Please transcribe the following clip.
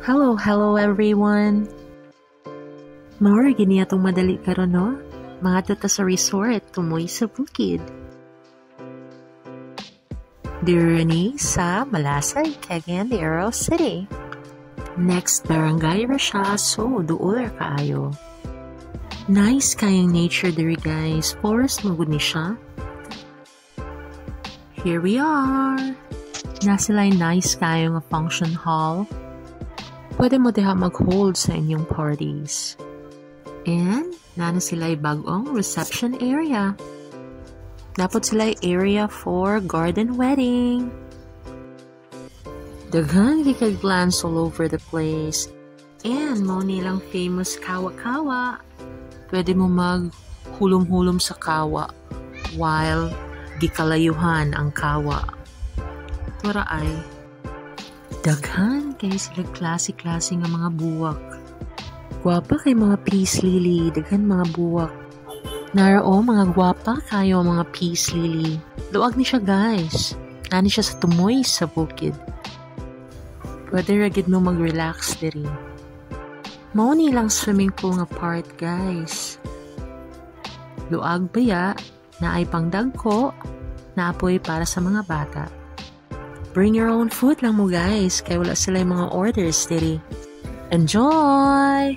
Hello everyone! Maura gini atong madali karon no? Mga tuta sa resort, tumoy sa bukid. Dirani sa Malasay, Cagayan de Oro City. Next barangay ra siya, so duol kaayo. Nice kayang nature diri guys, forest mo gud ni siya. Here we are! Nasila'y nice kayo nga function hall. Pwede mo diha mag-hold sa inyong parties. And, nana sila'y bagong reception area. Dapat sila'y area for garden wedding. Daghan kay glance all over the place. And, mo nilang famous kawa-kawa. Pwede mo mag-hulom-hulom sa kawa while gikalayuhan ang kawa. Tura ay daghan kay sila klase-klase nga mga buwak. Gwapa kay mga peace lily, daghan mga buwak. Narao mga gwapa kayo mga peace lily. Luwag ni siya guys. Nani siya sa tumoy sa bukid. Pwede ragid mo mag-relax diri. Mao ni lang swimming pool nga part guys. Luag baya na ay pangdagko, naapoy para sa mga bata. Bring your own food lang mo guys, kaya wala sila yung mga orders diri. Enjoy!